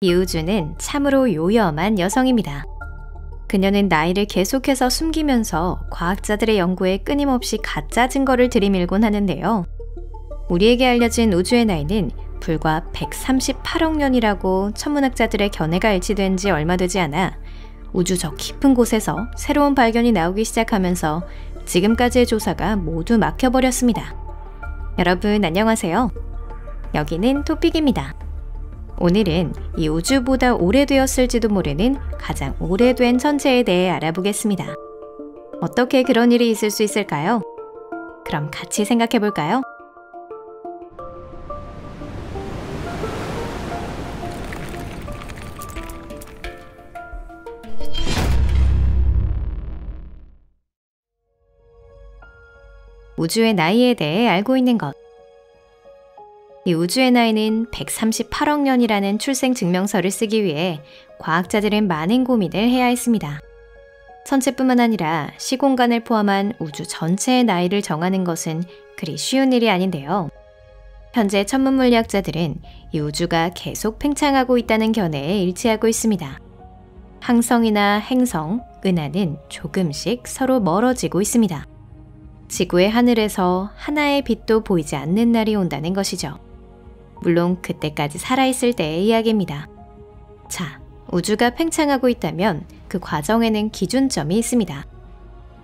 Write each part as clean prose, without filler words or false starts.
이 우주는 참으로 요염한 여성입니다. 그녀는 나이를 계속해서 숨기면서 과학자들의 연구에 끊임없이 가짜 증거를 들이밀곤 하는데요. 우리에게 알려진 우주의 나이는 불과 138억 년이라고 천문학자들의 견해가 일치된 지 얼마 되지 않아 우주 저 깊은 곳에서 새로운 발견이 나오기 시작하면서 지금까지의 조사가 모두 막혀버렸습니다. 여러분 안녕하세요. 여기는 토픽입니다. 오늘은 이 우주보다 오래되었을지도 모르는 가장 오래된 천체에 대해 알아보겠습니다. 어떻게 그런 일이 있을 수 있을까요? 그럼 같이 생각해 볼까요? 우주의 나이에 대해 알고 있는 것. 이 우주의 나이는 138억 년이라는 출생 증명서를 쓰기 위해 과학자들은 많은 고민을 해야 했습니다. 천체뿐만 아니라 시공간을 포함한 우주 전체의 나이를 정하는 것은 그리 쉬운 일이 아닌데요. 현재 천문물리학자들은 이 우주가 계속 팽창하고 있다는 견해에 일치하고 있습니다. 항성이나 행성, 은하는 조금씩 서로 멀어지고 있습니다. 지구의 하늘에서 하나의 빛도 보이지 않는 날이 온다는 것이죠. 물론 그때까지 살아있을 때의 이야기입니다. 자, 우주가 팽창하고 있다면 그 과정에는 기준점이 있습니다.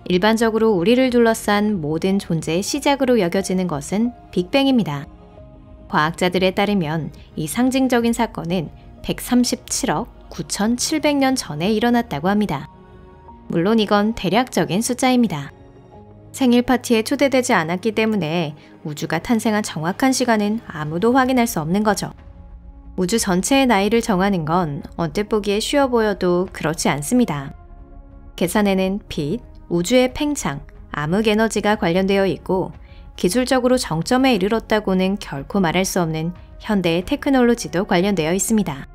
일반적으로 우리를 둘러싼 모든 존재의 시작으로 여겨지는 것은 빅뱅입니다. 과학자들에 따르면 이 상징적인 사건은 137억 9,700년 전에 일어났다고 합니다. 물론 이건 대략적인 숫자입니다. 생일 파티에 초대되지 않았기 때문에 우주가 탄생한 정확한 시간은 아무도 확인할 수 없는 거죠. 우주 전체의 나이를 정하는 건 언뜻 보기에 쉬워 보여도 그렇지 않습니다. 계산에는 빛, 우주의 팽창, 암흑 에너지가 관련되어 있고 기술적으로 정점에 이르렀다고는 결코 말할 수 없는 현대의 테크놀로지도 관련되어 있습니다.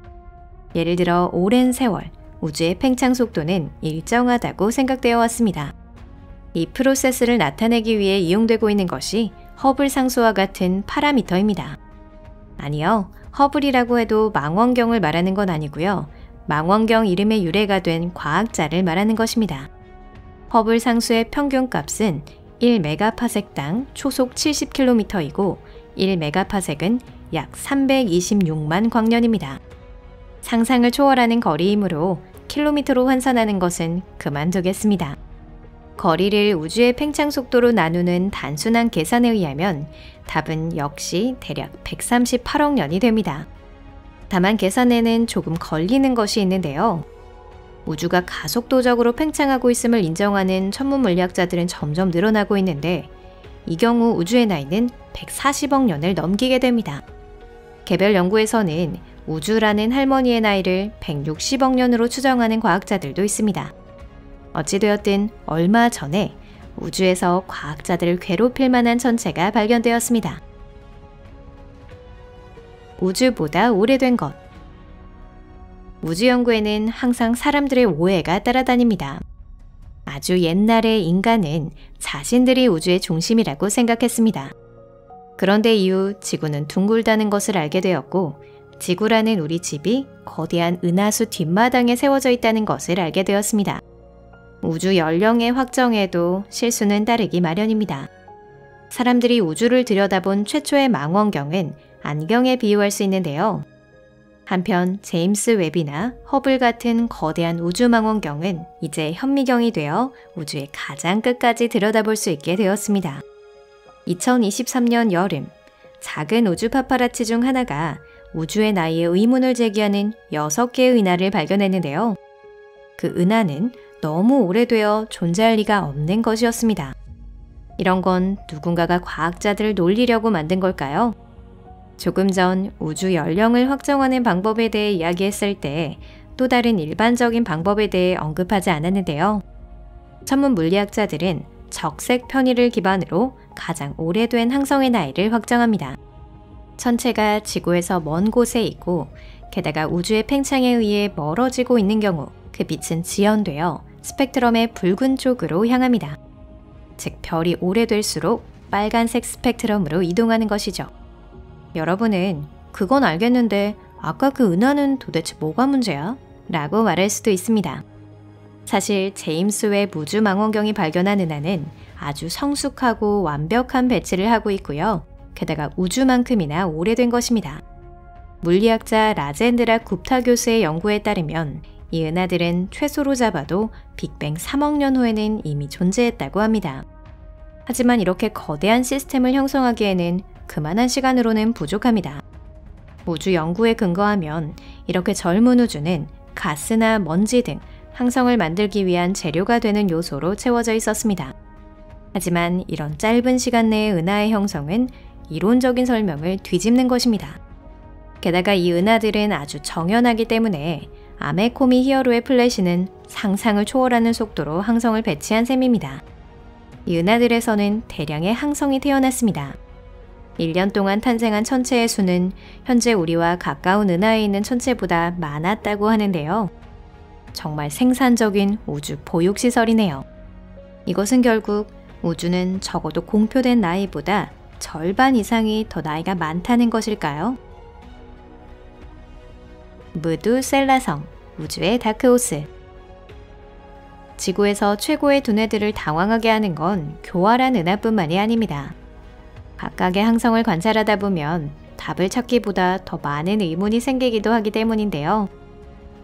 예를 들어 오랜 세월, 우주의 팽창 속도는 일정하다고 생각되어 왔습니다. 이 프로세스를 나타내기 위해 이용되고 있는 것이 허블 상수와 같은 파라미터입니다. 아니요, 허블이라고 해도 망원경을 말하는 건 아니고요. 망원경 이름의 유래가 된 과학자를 말하는 것입니다. 허블 상수의 평균값은 1메가파섹당 초속 70km이고 1메가파섹은 약 326만 광년입니다. 상상을 초월하는 거리이므로 킬로미터로 환산하는 것은 그만두겠습니다. 거리를 우주의 팽창 속도로 나누는 단순한 계산에 의하면 답은 역시 대략 138억 년이 됩니다. 다만 계산에는 조금 걸리는 것이 있는데요. 우주가 가속도적으로 팽창하고 있음을 인정하는 천문물리학자들은 점점 늘어나고 있는데 이 경우 우주의 나이는 140억 년을 넘기게 됩니다. 개별 연구에서는 우주라는 할머니의 나이를 160억 년으로 추정하는 과학자들도 있습니다. 어찌되었든 얼마 전에 우주에서 과학자들을 괴롭힐 만한 천체가 발견되었습니다. 우주보다 오래된 것. 우주 연구에는 항상 사람들의 오해가 따라다닙니다. 아주 옛날의 인간은 자신들이 우주의 중심이라고 생각했습니다. 그런데 이후 지구는 둥글다는 것을 알게 되었고 지구라는 우리 집이 거대한 은하수 뒷마당에 세워져 있다는 것을 알게 되었습니다. 우주 연령의 확정에도 실수는 따르기 마련입니다. 사람들이 우주를 들여다본 최초의 망원경은 안경에 비유할 수 있는데요. 한편 제임스 웹이나 허블 같은 거대한 우주 망원경은 이제 현미경이 되어 우주의 가장 끝까지 들여다볼 수 있게 되었습니다. 2023년 여름, 작은 우주 파파라치 중 하나가 우주의 나이에 의문을 제기하는 6개의 은하를 발견했는데요. 그 은하는 너무 오래되어 존재할 리가 없는 것이었습니다. 이런 건 누군가가 과학자들을 놀리려고 만든 걸까요? 조금 전 우주 연령을 확정하는 방법에 대해 이야기했을 때 또 다른 일반적인 방법에 대해 언급하지 않았는데요. 천문 물리학자들은 적색 편의를 기반으로 가장 오래된 항성의 나이를 확정합니다. 천체가 지구에서 먼 곳에 있고 게다가 우주의 팽창에 의해 멀어지고 있는 경우 그 빛은 지연되어 스펙트럼의 붉은 쪽으로 향합니다. 즉 별이 오래될수록 빨간색 스펙트럼으로 이동하는 것이죠. 여러분은 그건 알겠는데 아까 그 은하는 도대체 뭐가 문제야? 라고 말할 수도 있습니다. 사실 제임스 웹 우주망원경이 발견한 은하는 아주 성숙하고 완벽한 배치를 하고 있고요. 게다가 우주만큼이나 오래된 것입니다. 물리학자 라젠드라 굽타 교수의 연구에 따르면 이 은하들은 최소로 잡아도 빅뱅 3억 년 후에는 이미 존재했다고 합니다. 하지만 이렇게 거대한 시스템을 형성하기에는 그만한 시간으로는 부족합니다. 우주 연구에 근거하면 이렇게 젊은 우주는 가스나 먼지 등 항성을 만들기 위한 재료가 되는 요소로 채워져 있었습니다. 하지만 이런 짧은 시간 내의 은하의 형성은 이론적인 설명을 뒤집는 것입니다. 게다가 이 은하들은 아주 정연하기 때문에 아메코미 히어로의 플래시는 상상을 초월하는 속도로 항성을 배치한 셈입니다. 이 은하들에서는 대량의 항성이 태어났습니다. 1년 동안 탄생한 천체의 수는 현재 우리와 가까운 은하에 있는 천체보다 많았다고 하는데요. 정말 생산적인 우주 보육시설이네요. 이것은 결국 우주는 적어도 공표된 나이보다 절반 이상이 더 나이가 많다는 것일까요? 무두셀라성, 우주의 다크호스. 지구에서 최고의 두뇌들을 당황하게 하는 건 교활한 은하뿐만이 아닙니다. 각각의 항성을 관찰하다 보면 답을 찾기보다 더 많은 의문이 생기기도 하기 때문인데요.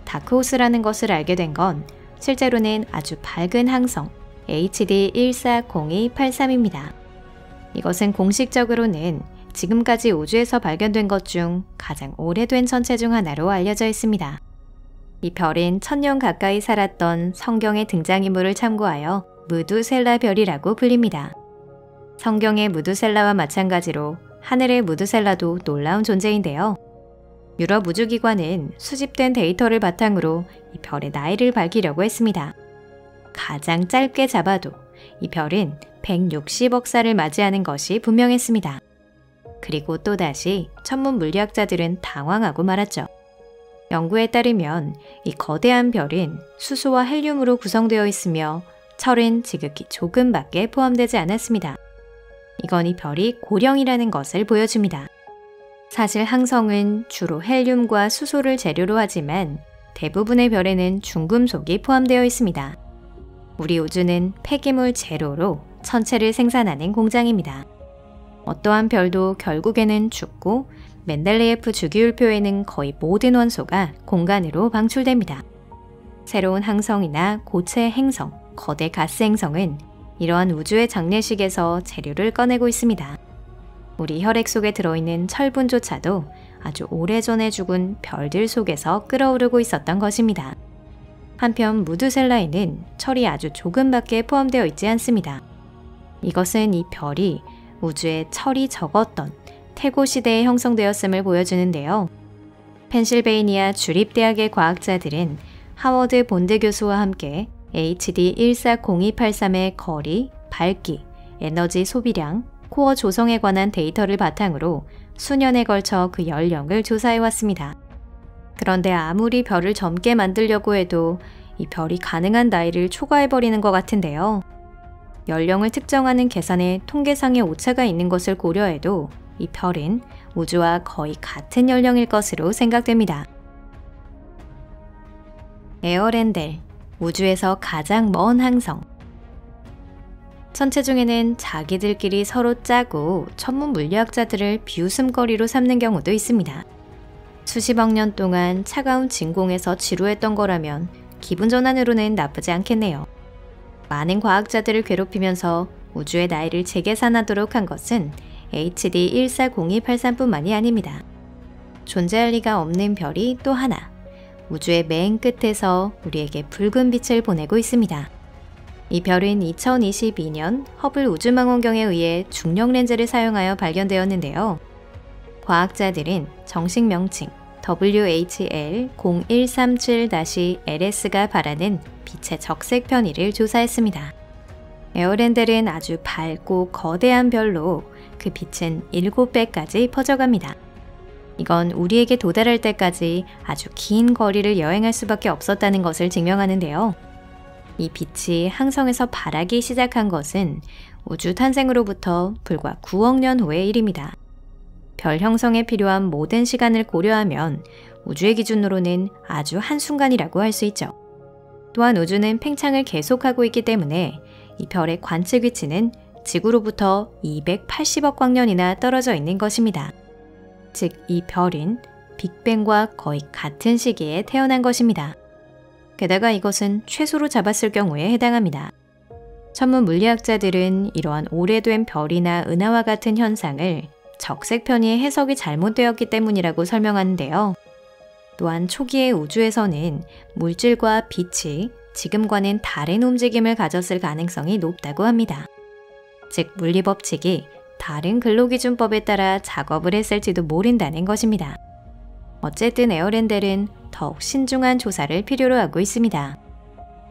다크호스라는 것을 알게 된 건 실제로는 아주 밝은 항성 HD 140283입니다. 이것은 공식적으로는 지금까지 우주에서 발견된 것 중 가장 오래된 천체 중 하나로 알려져 있습니다. 이 별은 1000년 가까이 살았던 성경의 등장인물을 참고하여 무두셀라 별이라고 불립니다. 성경의 무두셀라와 마찬가지로 하늘의 무두셀라도 놀라운 존재인데요. 유럽 우주기관은 수집된 데이터를 바탕으로 이 별의 나이를 밝히려고 했습니다. 가장 짧게 잡아도 이 별은 160억 살을 맞이하는 것이 분명했습니다. 그리고 또다시 천문 물리학자들은 당황하고 말았죠. 연구에 따르면 이 거대한 별은 수소와 헬륨으로 구성되어 있으며 철은 지극히 조금밖에 포함되지 않았습니다. 이건 이 별이 고령이라는 것을 보여줍니다. 사실 항성은 주로 헬륨과 수소를 재료로 하지만 대부분의 별에는 중금속이 포함되어 있습니다. 우리 우주는 폐기물 제로로 천체를 생산하는 공장입니다. 어떠한 별도 결국에는 죽고 멘델레예프 주기율표에는 거의 모든 원소가 공간으로 방출됩니다. 새로운 항성이나 고체 행성, 거대 가스 행성은 이러한 우주의 장례식에서 재료를 꺼내고 있습니다. 우리 혈액 속에 들어있는 철분조차도 아주 오래전에 죽은 별들 속에서 끓어오르고 있었던 것입니다. 한편 무두셀라에는 철이 아주 조금밖에 포함되어 있지 않습니다. 이것은 이 별이 우주에 철이 적었던 태고 시대에 형성되었음을 보여주는데요. 펜실베이니아 주립대학의 과학자들은 하워드 본드 교수와 함께 HD 140283의 거리, 밝기, 에너지 소비량, 코어 조성에 관한 데이터를 바탕으로 수년에 걸쳐 그 연령을 조사해왔습니다. 그런데 아무리 별을 젊게 만들려고 해도 이 별이 가능한 나이를 초과해버리는 것 같은데요. 연령을 특정하는 계산에 통계상의 오차가 있는 것을 고려해도 이 별은 우주와 거의 같은 연령일 것으로 생각됩니다. 에어렌델, 우주에서 가장 먼 항성. 천체 중에는 자기들끼리 서로 짜고 천문 물리학자들을 비웃음거리로 삼는 경우도 있습니다. 수십억 년 동안 차가운 진공에서 지루했던 거라면 기분 전환으로는 나쁘지 않겠네요. 많은 과학자들을 괴롭히면서 우주의 나이를 재계산하도록 한 것은 HD 140283뿐만이 아닙니다. 존재할 리가 없는 별이 또 하나, 우주의 맨 끝에서 우리에게 붉은 빛을 보내고 있습니다. 이 별은 2022년 허블 우주망원경에 의해 중력 렌즈를 사용하여 발견되었는데요. 과학자들은 정식 명칭 WHL0137-LS가 바라는 빛의 적색 편의를 조사했습니다. 에어렌델은 아주 밝고 거대한 별로 그 빛은 7배까지 퍼져갑니다. 이건 우리에게 도달할 때까지 아주 긴 거리를 여행할 수밖에 없었다는 것을 증명하는데요. 이 빛이 항성에서 발하기 시작한 것은 우주 탄생으로부터 불과 9억 년 후의 일입니다. 별 형성에 필요한 모든 시간을 고려하면 우주의 기준으로는 아주 한순간이라고 할 수 있죠. 또한 우주는 팽창을 계속하고 있기 때문에 이 별의 관측 위치는 지구로부터 280억 광년이나 떨어져 있는 것입니다. 즉, 이 별은 빅뱅과 거의 같은 시기에 태어난 것입니다. 게다가 이것은 최소로 잡았을 경우에 해당합니다. 천문 물리학자들은 이러한 오래된 별이나 은하와 같은 현상을 적색 편의의 해석이 잘못되었기 때문이라고 설명하는데요. 또한 초기의 우주에서는 물질과 빛이 지금과는 다른 움직임을 가졌을 가능성이 높다고 합니다. 즉, 물리법칙이 다른 근로기준법에 따라 작업을 했을지도 모른다는 것입니다. 어쨌든 에어렌델은 더욱 신중한 조사를 필요로 하고 있습니다.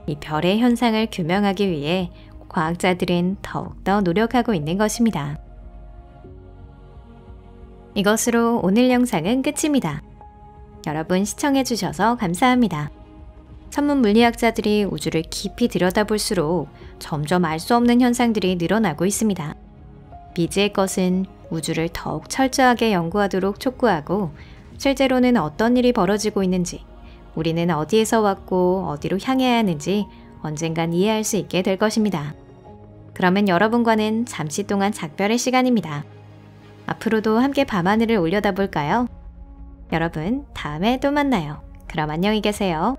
이 별의 현상을 규명하기 위해 과학자들은 더욱더 노력하고 있는 것입니다. 이것으로 오늘 영상은 끝입니다. 여러분 시청해주셔서 감사합니다. 천문 물리학자들이 우주를 깊이 들여다볼수록 점점 알 수 없는 현상들이 늘어나고 있습니다. 미지의 것은 우주를 더욱 철저하게 연구하도록 촉구하고 실제로는 어떤 일이 벌어지고 있는지, 우리는 어디에서 왔고 어디로 향해야 하는지 언젠간 이해할 수 있게 될 것입니다. 그러면 여러분과는 잠시 동안 작별의 시간입니다. 앞으로도 함께 밤하늘을 올려다볼까요? 여러분, 다음에 또 만나요. 그럼 안녕히 계세요.